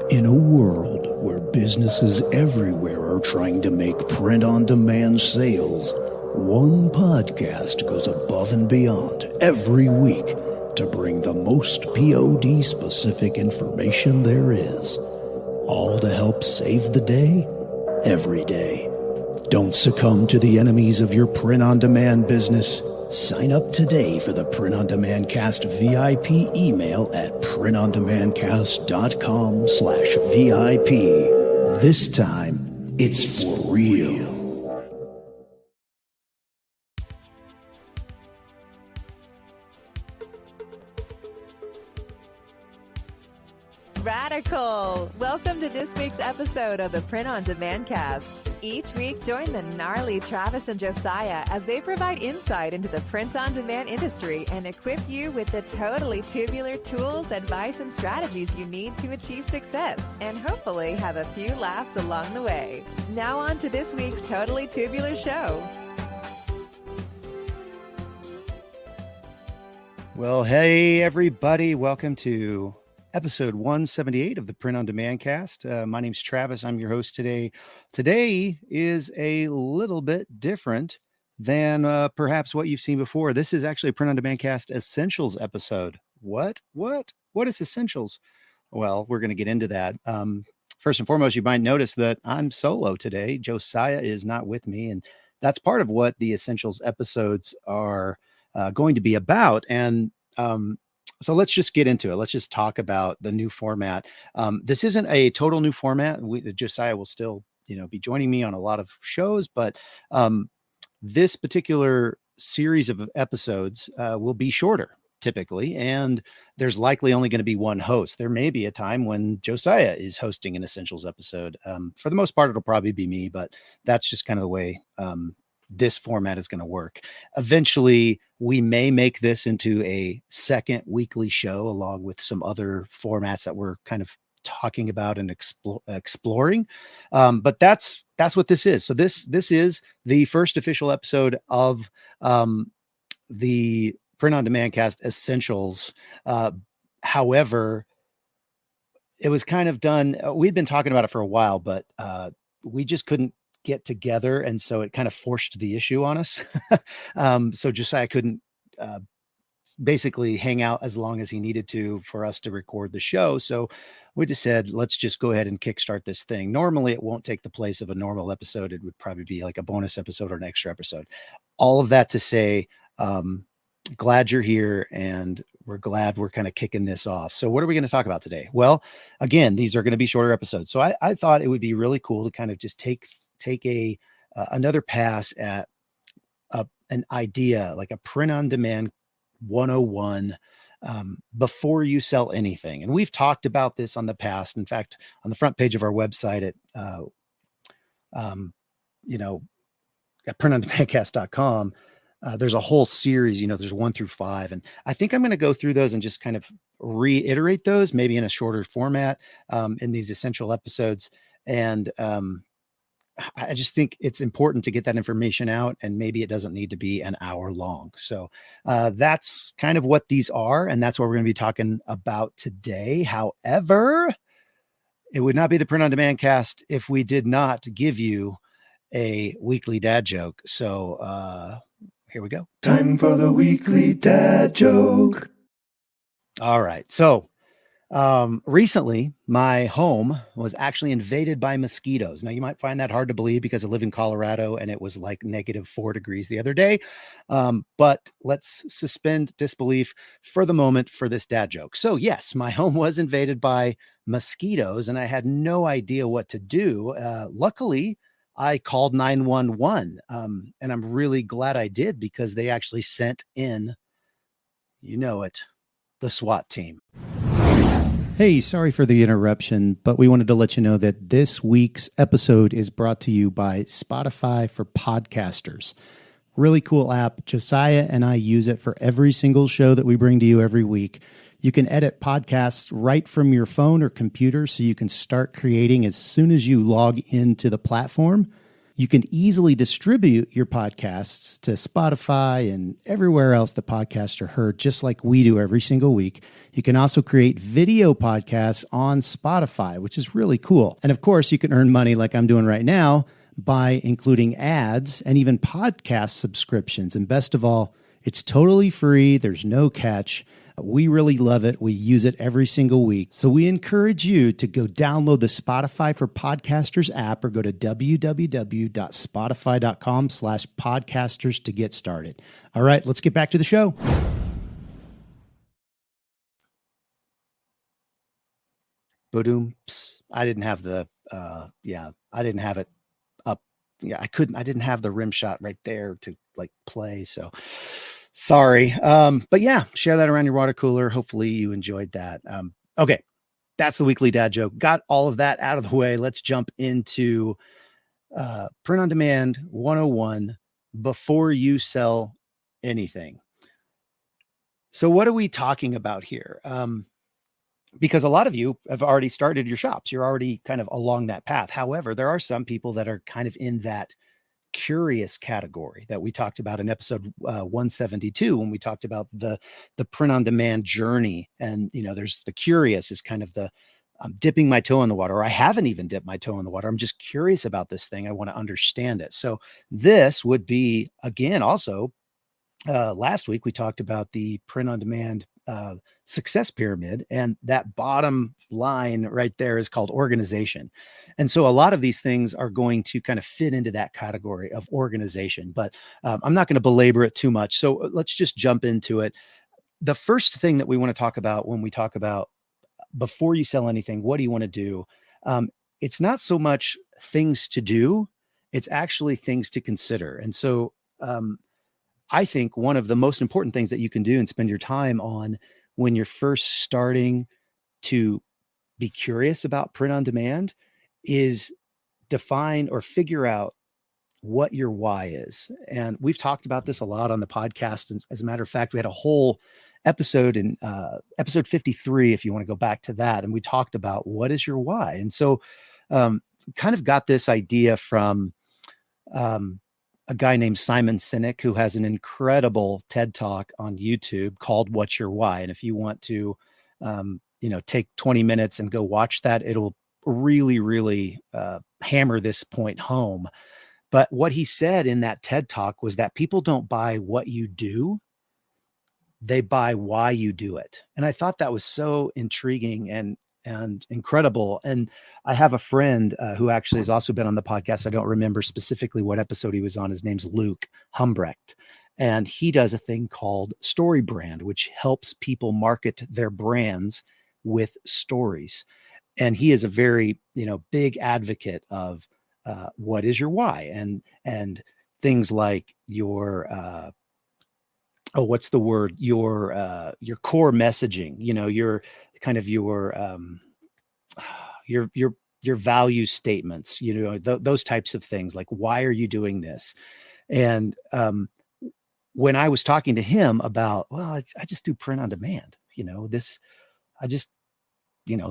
In a world where businesses everywhere are trying to make print-on-demand sales, one podcast goes above and beyond every week to bring the most POD-specific information there is, all to help save the day, every day. Don't succumb to the enemies of your print-on-demand business. Sign up today for the Print On Demand Cast VIP email at printondemandcast.com/VIP. This time, it's for real. Radical! Welcome to this week's episode of the Print On Demand Cast. Each week, join the gnarly Travis and Josiah as they provide insight into the print-on-demand industry and equip you with the totally tubular tools, advice, and strategies you need to achieve success, and hopefully have a few laughs along the way. Now on to this week's Totally Tubular show. Well, hey, everybody. Welcome to episode 178 of the Print On Demand Cast. My name's Travis. I'm your host today. Today is a little bit different than perhaps what you've seen before. This is actually a Print On Demand Cast Essentials episode. What is Essentials? Well, we're going to get into that. First and foremost, you might notice that I'm solo today. Josiah is not with me, and that's part of what the Essentials episodes are going to be about. And so let's just get into it. Let's just talk about the new format. This isn't a total new format. Josiah will still, be joining me on a lot of shows, but this particular series of episodes will be shorter typically, and there's likely only going to be one host. There may be a time when Josiah is hosting an Essentials episode. For the most part, it'll probably be me, but that's just kind of the way this format is going to work. Eventually, we may make this into a second weekly show along with some other formats that we're kind of talking about and exploring. But that's what this is. So this is the first official episode of the Print On Demand Cast Essentials. However, it was kind of done. We'd been talking about it for a while, but we just couldn't get together, and so it kind of forced the issue on us. So Josiah couldn't basically hang out as long as he needed to for us to record the show. So we just said, let's just go ahead and kickstart this thing. Normally it won't take the place of a normal episode. It would probably be like a bonus episode or an extra episode. All of that to say, glad you're here, and we're glad we're kind of kicking this off. So what are we going to talk about today? Well, again, these are going to be shorter episodes. So I thought it would be really cool to kind of just take another pass at an idea, like a print on demand 101 before you sell anything. And we've talked about this on the past. In fact, on the front page of our website at printondemandcast.com, there's a whole series, there's 1 through 5. And I think I'm going to go through those and just kind of reiterate those, maybe in a shorter format in these essential episodes. And I just think it's important to get that information out, and maybe it doesn't need to be an hour long. So that's kind of what these are, and that's what we're going to be talking about today. However, it would not be the Print On Demand Cast if we did not give you a weekly dad joke. So here we go. Time for the weekly dad joke. All right. So recently my home was actually invaded by mosquitoes. Now you might find that hard to believe because I live in Colorado and it was like -4 degrees the other day. But let's suspend disbelief for the moment for this dad joke. So yes, my home was invaded by mosquitoes and I had no idea what to do. Luckily, I called 911, and I'm really glad I did because they actually sent in, the SWAT team. Hey, sorry for the interruption, but we wanted to let you know that this week's episode is brought to you by Spotify for Podcasters. Really cool app. Josiah and I use it for every single show that we bring to you every week. You can edit podcasts right from your phone or computer, so you can start creating as soon as you log into the platform. You can easily distribute your podcasts to Spotify and everywhere else the podcasts are heard, just like we do every single week. You can also create video podcasts on Spotify, which is really cool. And of course, you can earn money like I'm doing right now by including ads and even podcast subscriptions. And best of all, it's totally free. There's no catch. We really love it. We use it every single week. So we encourage you to go download the Spotify for Podcasters app or go to www.spotify.com/podcasters to get started. All right, let's get back to the show. Boom. I didn't have the, I didn't have it up. Yeah, I didn't have the rim shot right there to like play. So sorry. But yeah, share that around your water cooler. Hopefully you enjoyed that. Okay. That's the weekly dad joke. Got all of that out of the way. Let's jump into Print on Demand 101 before you sell anything. So what are we talking about here? Because a lot of you have already started your shops. You're already kind of along that path. However, there are some people that are kind of in that curious category that we talked about in episode 172 when we talked about the print on demand journey. And there's the curious is kind of the I'm dipping my toe in the water, or I haven't even dipped my toe in the water. I'm just curious about this thing. I want to understand it. So this would be, again, also last week we talked about the print on demand success pyramid, and that bottom line right there is called organization. And so a lot of these things are going to kind of fit into that category of organization, but I'm not going to belabor it too much. So let's just jump into it. The first thing that we want to talk about when we talk about before you sell anything, what do you want to do? It's not so much things to do, it's actually things to consider. And so I think one of the most important things that you can do and spend your time on when you're first starting to be curious about print on demand is define or figure out what your why is. And we've talked about this a lot on the podcast. And as a matter of fact, we had a whole episode in episode 53, if you want to go back to that. And we talked about what is your why. And so kind of got this idea from a guy named Simon Sinek, who has an incredible TED Talk on YouTube called What's Your Why? And if you want to, take 20 minutes and go watch that, it'll really, really hammer this point home. But what he said in that TED Talk was that people don't buy what you do, they buy why you do it. And I thought that was so intriguing and incredible. And I have a friend who actually has also been on the podcast. I don't remember specifically what episode he was on. His name's Luke Humbrecht. And he does a thing called Story Brand, which helps people market their brands with stories. And he is a very, big advocate of what is your why, and things like your what's the word? Your core messaging, your kind of your value statements, those types of things. Like, why are you doing this? And when I was talking to him about, well, I just do print on demand, I just,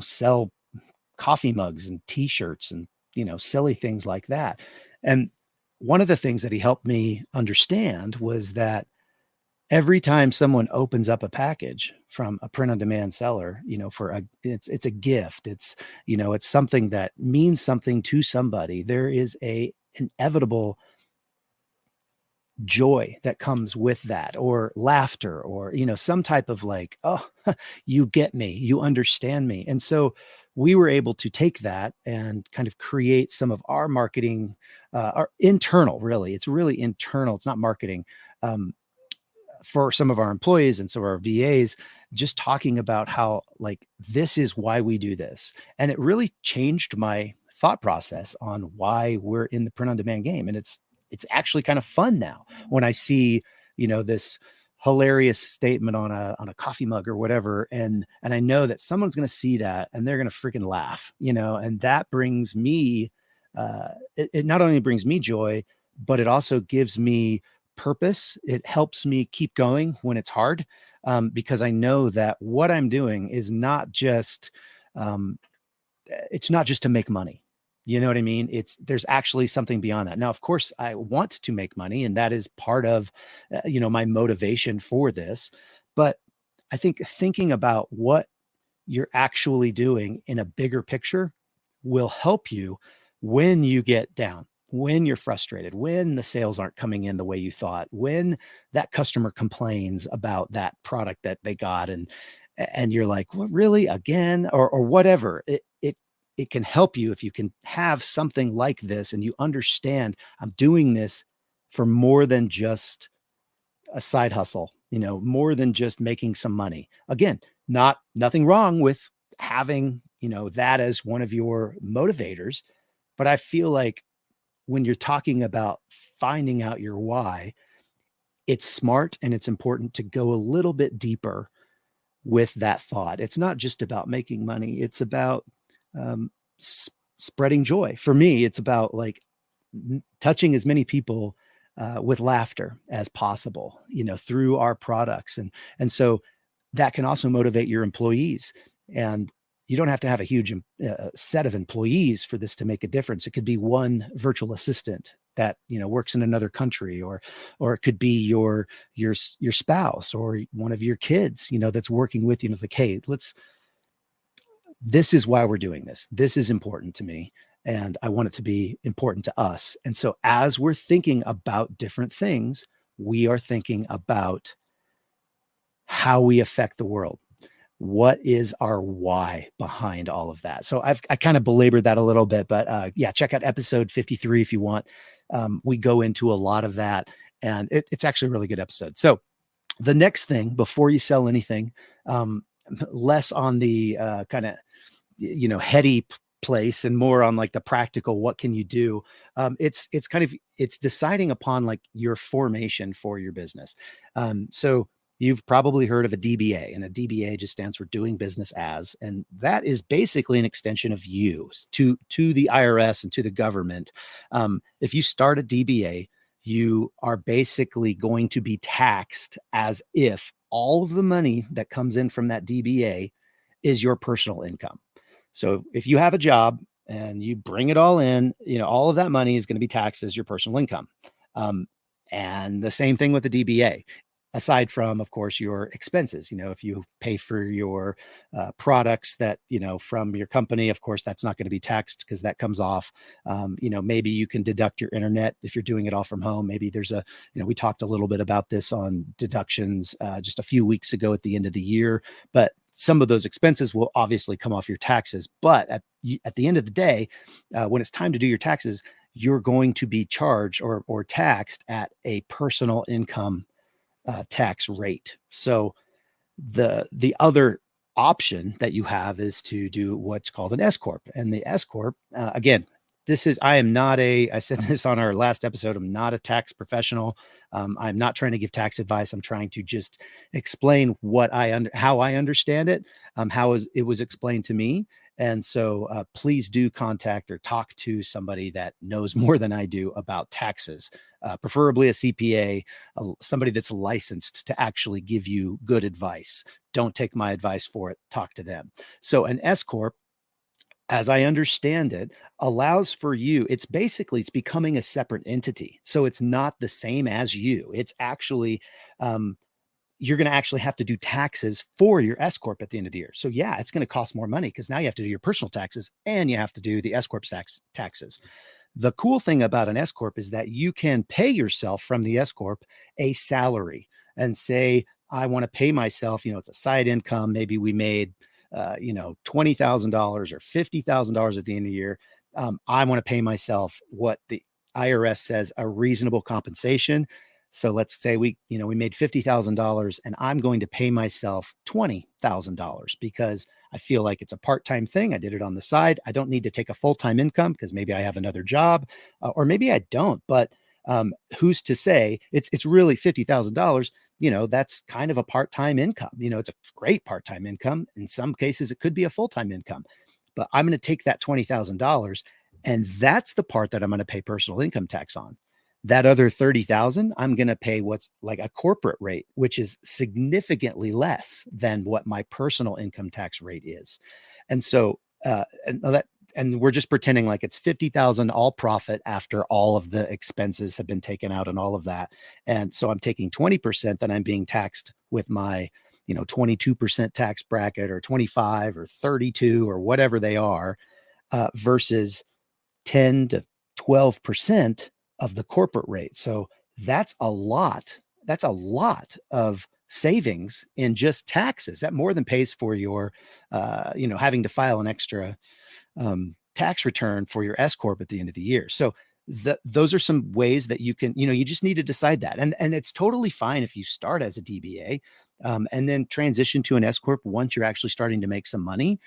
sell coffee mugs and t-shirts and, silly things like that. And one of the things that he helped me understand was that every time someone opens up a package from a print on demand seller, it's a gift. It's, it's something that means something to somebody. There is an inevitable joy that comes with that, or laughter, or, some type of like, oh, you get me, you understand me. And so we were able to take that and kind of create some of our marketing, our internal, really, it's really internal. It's not marketing, for some of our employees and some of our VAs, just talking about how, like, this is why we do this. And it really changed my thought process on why we're in the print on demand game. And it's actually kind of fun now when I see, this hilarious statement on a coffee mug or whatever. And I know that someone's going to see that and they're going to freaking laugh, and that brings me, it not only brings me joy, but it also gives me purpose. It helps me keep going when it's hard, because I know that what I'm doing is not just, it's not just to make money. You know what I mean? There's actually something beyond that. Now, of course, I want to make money, and that is part of, my motivation for this. But I think thinking about what you're actually doing in a bigger picture will help you when you get down, when you're frustrated, when the sales aren't coming in the way you thought, when that customer complains about that product that they got, and you're like, "What, really, again?" or whatever. It can help you if you can have something like this and you understand, I'm doing this for more than just a side hustle, more than just making some money. Again, nothing wrong with having, that as one of your motivators. But I feel like when you're talking about finding out your why, it's smart and it's important to go a little bit deeper with that thought. It's not just about making money. It's about spreading joy. For me, it's about like touching as many people with laughter as possible, through our products. And so that can also motivate your employees. And you don't have to have a huge set of employees for this to make a difference. It could be one virtual assistant that, works in another country, or it could be your spouse or one of your kids, that's working with you. And it's like, hey, this is why we're doing this. This is important to me, and I want it to be important to us. And so as we're thinking about different things, we are thinking about how we affect the world. What is our why behind all of that? So I kind of belabored that a little bit, but check out episode 53 if you want. We go into a lot of that, and it's actually a really good episode. So the next thing, before you sell anything, less on the kind of, heady place and more on like the practical, what can you do? It's deciding upon like your formation for your business. So you've probably heard of a DBA, and a DBA just stands for doing business as, and that is basically an extension of you to the IRS and to the government. If you start a DBA, you are basically going to be taxed as if all of the money that comes in from that DBA is your personal income. So if you have a job and you bring it all in, all of that money is going to be taxed as your personal income. And the same thing with the DBA, aside from, of course, your expenses. If you pay for your products that, from your company, of course, that's not going to be taxed because that comes off. Maybe you can deduct your internet if you're doing it all from home. Maybe there's we talked a little bit about this on deductions just a few weeks ago at the end of the year, but some of those expenses will obviously come off your taxes. But at the end of the day, when it's time to do your taxes, you're going to be charged or taxed at a personal income tax rate. So the other option that you have is to do what's called an S-Corp. And the S-Corp, again, I said this on our last episode, I'm not a tax professional. I'm not trying to give tax advice. I'm trying to just explain how I understand it, how it was explained to me. And so please do contact or talk to somebody that knows more than I do about taxes, preferably a CPA, somebody that's licensed to actually give you good advice. Don't take my advice for it. Talk to them. So an S-Corp, as I understand it, allows for you, it's becoming a separate entity. So it's not the same as you. It's actually, you're going to actually have to do taxes for your S-Corp at the end of the year. So yeah, it's going to cost more money because now you have to do your personal taxes and you have to do the S-Corp taxes. The cool thing about an S-Corp is that you can pay yourself from the S-Corp a salary and say, I want to pay myself, it's a side income. Maybe we made $20,000 or $50,000 at the end of the year. I want to pay myself what the IRS says a reasonable compensation. So let's say we made $50,000 and I'm going to pay myself $20,000 because I feel like it's a part-time thing. I did it on the side. I don't need to take a full-time income because maybe I have another job or maybe I don't, but who's to say it's really $50,000. That's kind of a part-time income. It's a great part-time income. In some cases, it could be a full-time income, but I'm going to take that $20,000 and that's the part that I'm going to pay personal income tax on. That other $30,000, I'm going to pay what's like a corporate rate, which is significantly less than what my personal income tax rate is. And so, and we're just pretending like it's 50,000 all profit after all of the expenses have been taken out and all of that. And so I'm taking 20% that I'm being taxed with my, 22% tax bracket or 25 or 32 or whatever they are, versus 10 to 12% of the corporate rate. So that's a lot. That's a lot of savings in just taxes. That more than pays for your, having to file an extra tax return for your S-Corp at the end of the year. So those are some ways that you can, you just need to decide that. And it's totally fine if you start as a DBA and then transition to an S-Corp once you're actually starting to make some money.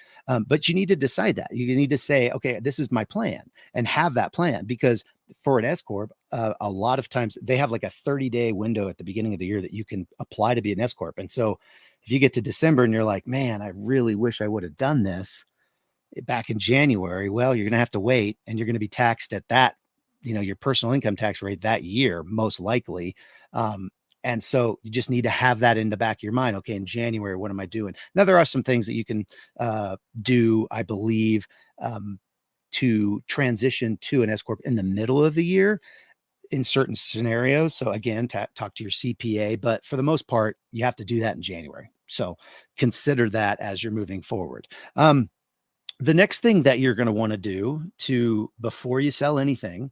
But you need to decide that. You need to say, okay, this is my plan, and have that plan, because for an S-Corp, a lot of times they have like a 30-day window at the beginning of the year that you can apply to be an S-Corp. And so if you get to December and you're like, man, I really wish I would have done this back in January, well, you're going to have to wait, and you're going to be taxed at that, your personal income tax rate that year, most likely. And so you just need to have that in the back of your mind. Okay, in January, what am I doing? Now, there are some things that you can do, I believe, to transition to an S-Corp in the middle of the year in certain scenarios. So again, talk to your CPA, but for the most part, you have to do that in January. So consider that as you're moving forward. The next thing that you're going to want to do before you sell anything,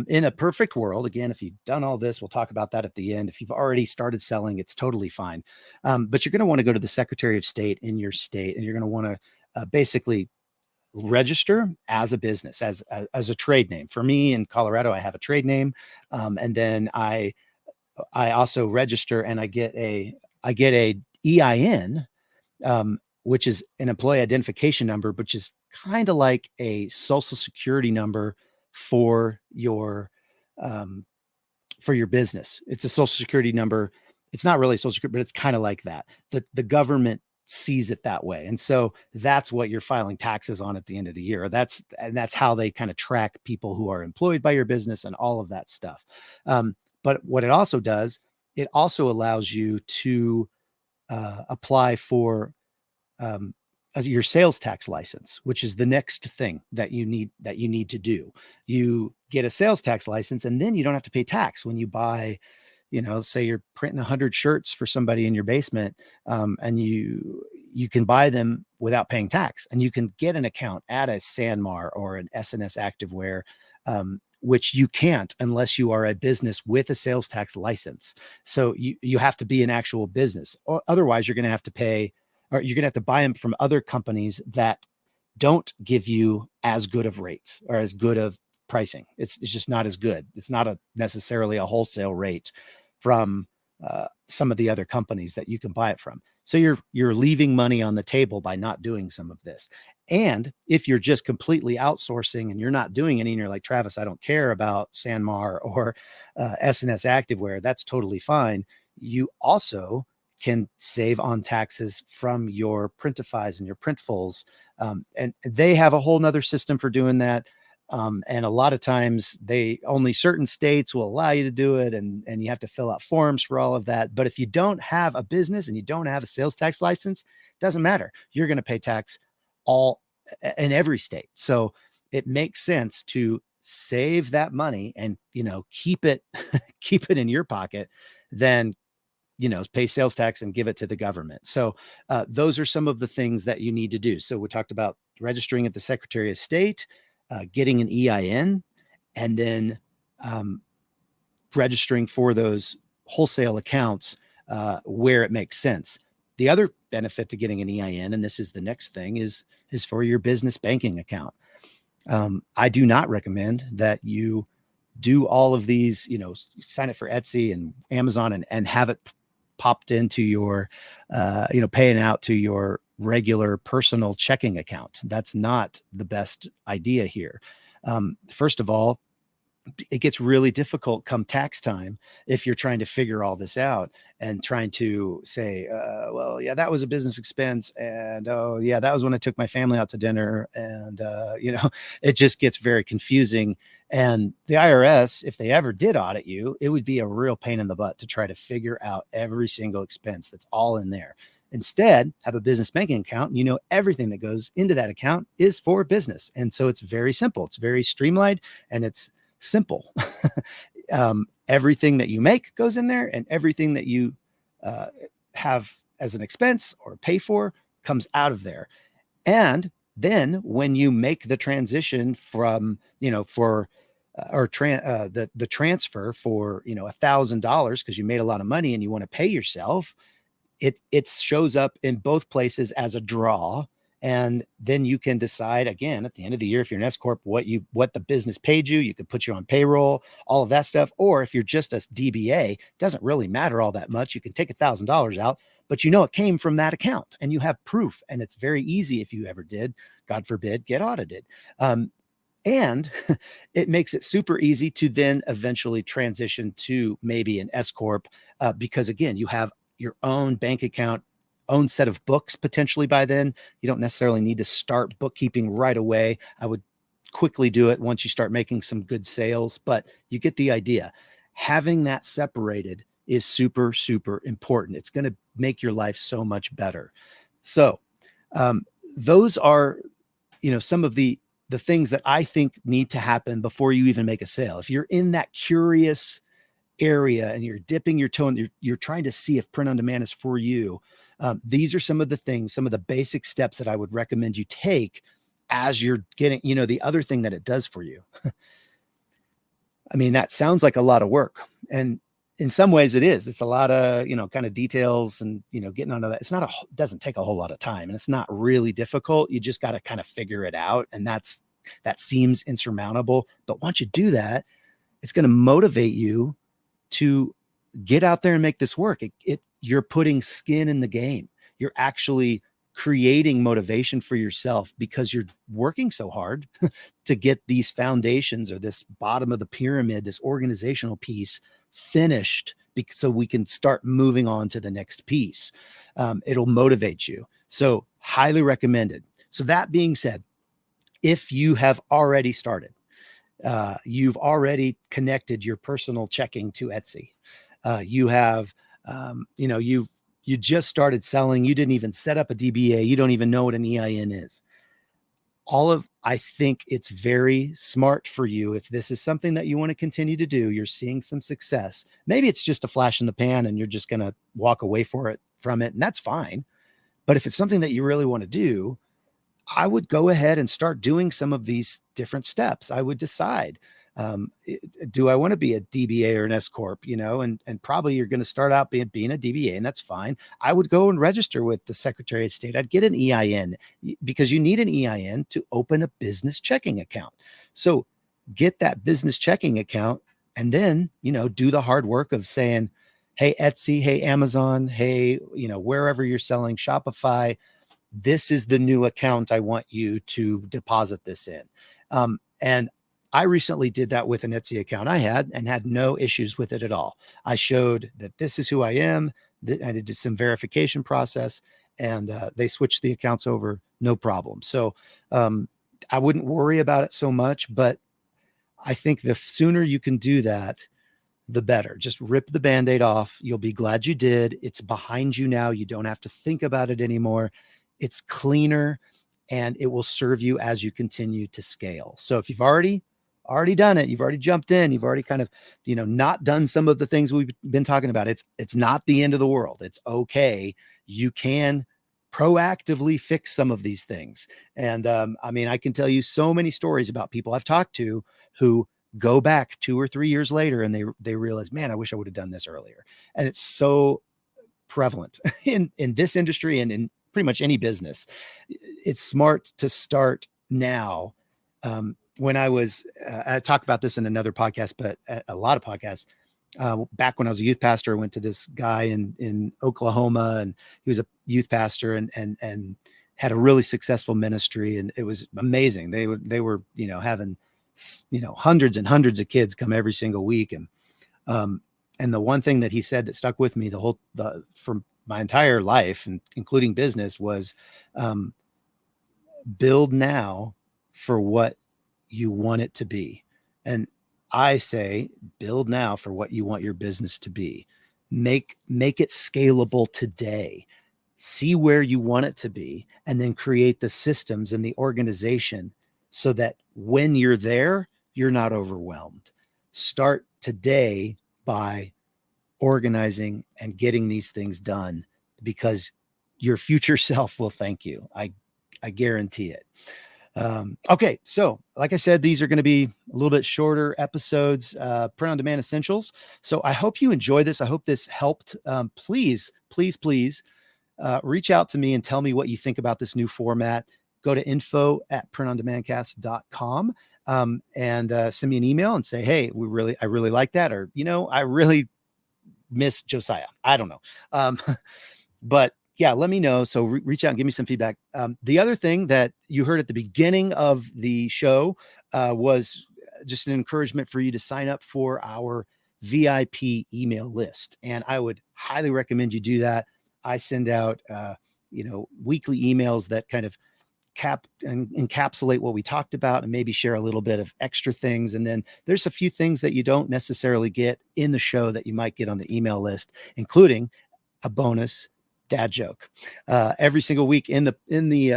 in a perfect world, again, if you've done all this, we'll talk about that at the end. If you've already started selling, it's totally fine. But you're going to want to go to the Secretary of State in your state, and you're going to want to basically register as a business, as a trade name. For me in Colorado, I have a trade name, and then I also register, and I get a EIN, which is an employee identification number, which is kind of like a social security number for your business. It's a social security number. It's not really social security, but it's kind of like that. The government sees it that way. And so that's what you're filing taxes on at the end of the year. That's how they kind of track people who are employed by your business and all of that stuff. But what it also does, it also allows you to apply for as your sales tax license, which is the next thing that you need to do. You get a sales tax license, and then you don't have to pay tax when you buy, say you're printing 100 shirts for somebody in your basement, and you can buy them without paying tax, and you can get an account at a Sanmar or an SNS Activewear, which you can't unless you are a business with a sales tax license. So you have to be an actual business, or otherwise you're going to have to pay, or you're going to have to buy them from other companies that don't give you as good of rates or as good of pricing. It's just not as good. It's not necessarily a wholesale rate from some of the other companies that you can buy it from. So you're leaving money on the table by not doing some of this. And if you're just completely outsourcing and you're not doing any, and you're like, Travis, I don't care about Sanmar or SNS Activewear, that's totally fine. You also can save on taxes from your Printifies and your Printfuls. And they have a whole nother system for doing that. And a lot of times only certain states will allow you to do it. And you have to fill out forms for all of that. But if you don't have a business and you don't have a sales tax license, it doesn't matter. You're going to pay tax in every state. So it makes sense to save that money and, keep it in your pocket than, pay sales tax and give it to the government. So those are some of the things that you need to do. So we talked about registering at the Secretary of State, getting an EIN, and then registering for those wholesale accounts where it makes sense. The other benefit to getting an EIN, and this is the next thing, is for your business banking account. I do not recommend that you do all of these, sign up for Etsy and Amazon and have it popped into your, paying out to your regular personal checking account. That's not the best idea here. First of all, it gets really difficult come tax time if you're trying to figure all this out and trying to say, well, yeah, that was a business expense. And, oh yeah, that was when I took my family out to dinner. And, it just gets very confusing. And the IRS, if they ever did audit you, it would be a real pain in the butt to try to figure out every single expense that's all in there. Instead, have a business banking account. And you know, everything that goes into that account is for business. And so it's very simple. It's very streamlined and it's simple. Everything that you make goes in there, and everything that you have as an expense or pay for comes out of there. And then when you make the transition from, for the transfer for, $1,000 because you made a lot of money and you want to pay yourself, it shows up in both places as a draw. And then you can decide again at the end of the year, if you're an S-Corp, what the business paid you. You could put you on payroll, all of that stuff. Or if you're just a DBA, it doesn't really matter all that much. You can take $1,000 out, but it came from that account and you have proof. And it's very easy if you ever did, God forbid, get audited. And it makes it super easy to then eventually transition to maybe an S-Corp because again, you have your own bank account, own set of books potentially by then. You don't necessarily need to start bookkeeping right away. I would quickly do it once you start making some good sales, but you get the idea. Having that separated is super, super important. It's going to make your life so much better. So those are, some of the things that I think need to happen before you even make a sale. If you're in that curious area and you're dipping your toe and you're trying to see if print on demand is for you, these are some of the things, some of the basic steps that I would recommend you take as you're getting, the other thing that it does for you. I mean, that sounds like a lot of work. And in some ways it is. It's a lot of, kind of details and, getting onto that. Doesn't take a whole lot of time and it's not really difficult. You just got to kind of figure it out. And that seems insurmountable. But once you do that, it's going to motivate you to get out there and make this work. You're putting skin in the game. You're actually creating motivation for yourself because you're working so hard to get these foundations or this bottom of the pyramid, this organizational piece finished so we can start moving on to the next piece. It'll motivate you. So highly recommended. So that being said, if you have already started, you've already connected your personal checking to Etsy. You have, you just started selling. You didn't even set up a DBA. You don't even know what an EIN is. I think it's very smart for you. If this is something that you want to continue to do, you're seeing some success. Maybe it's just a flash in the pan and you're just going to walk away from it. And that's fine. But if it's something that you really want to do, I would go ahead and start doing some of these different steps. I would decide, do I want to be a DBA or an S-Corp, and probably you're going to start out being a DBA, and that's fine. I would go and register with the Secretary of State. I'd get an EIN because you need an EIN to open a business checking account. So get that business checking account and then, do the hard work of saying, hey, Etsy, hey, Amazon, hey, wherever you're selling, Shopify, this is the new account I want you to deposit this in. And I recently did that with an Etsy account I had and had no issues with it at all. I showed that this is who I am. I did some verification process and they switched the accounts over, no problem. So I wouldn't worry about it so much, but I think the sooner you can do that, the better. Just rip the Band-Aid off. You'll be glad you did. It's behind you now. You don't have to think about it anymore. It's cleaner and it will serve you as you continue to scale. So if you've already done it, you've already jumped in, you've already kind of, not done some of the things we've been talking about. It's not the end of the world. It's okay. You can proactively fix some of these things. And I can tell you so many stories about people I've talked to who go back 2 or 3 years later and they realize, man, I wish I would have done this earlier. And it's so prevalent in this industry and in pretty much any business. It's smart to start now. When I talk about this in another podcast, but a lot of podcasts, back when I was a youth pastor, I went to this guy in Oklahoma and he was a youth pastor and had a really successful ministry. And it was amazing. They were, having, hundreds and hundreds of kids come every single week. And the one thing that he said that stuck with me from my entire life and including business was, build now for what you want it to be. And I say, build now for what you want your business to be. Make it scalable today. see where you want it to be, and then create the systems and the organization so that when you're there, you're not overwhelmed. Start today by organizing and getting these things done, because your future self will thank you. I guarantee it. Okay. So like I said, these are going to be a little bit shorter episodes, print on demand essentials. So I hope you enjoy this. I hope this helped. Please reach out to me and tell me what you think about this new format. Go to info@printondemandcast.com and send me an email and say, hey, I really like that. Or, I really miss Josiah. I don't know. But yeah, let me know. So reach out and give me some feedback. The other thing that you heard at the beginning of the show was just an encouragement for you to sign up for our VIP email list. And I would highly recommend you do that. I send out, weekly emails that kind of encapsulate what we talked about and maybe share a little bit of extra things. And then there's a few things that you don't necessarily get in the show that you might get on the email list, including a bonus dad joke. Every single week in the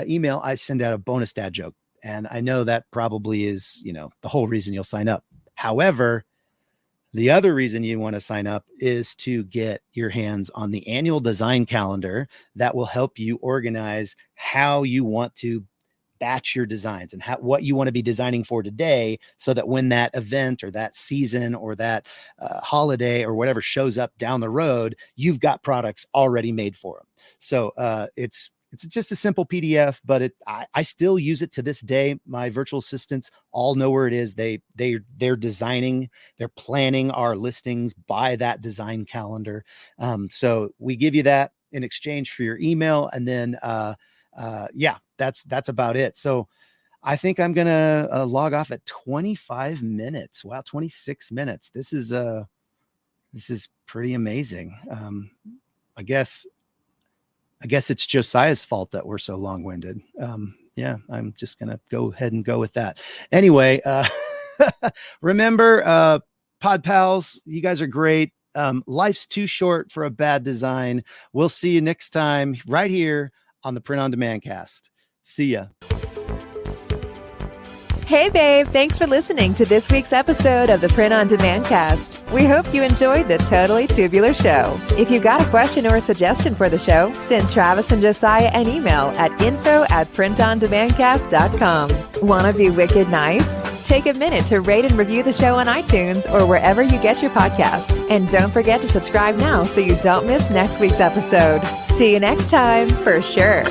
email, I send out a bonus dad joke. And I know that probably is, the whole reason you'll sign up. However, the other reason you want to sign up is to get your hands on the annual design calendar that will help you organize how you want to batch your designs and what you want to be designing for today, so that when that event or that season or that holiday or whatever shows up down the road, you've got products already made for them. So it's just a simple PDF, but I still use it to this day. My virtual assistants all know where it is. They're designing, they're planning our listings by that design calendar. So we give you that in exchange for your email. And then, that's about it. So I think I'm going to log off at 25 minutes. Wow. 26 minutes. This is pretty amazing. I guess it's Josiah's fault that we're so long-winded. I'm just going to go ahead and go with that. Anyway, remember, Pod Pals, you guys are great. Life's too short for a bad design. We'll see you next time right here on the Print on Demand Cast. See ya. Hey, babe. Thanks for listening to this week's episode of the Print on Demand Cast. We hope you enjoyed the Totally Tubular Show. If you've got a question or a suggestion for the show, send Travis and Josiah an email at info@printondemandcast.com. Want to be wicked nice? Take a minute to rate and review the show on iTunes or wherever you get your podcasts. And don't forget to subscribe now so you don't miss next week's episode. See you next time, for sure.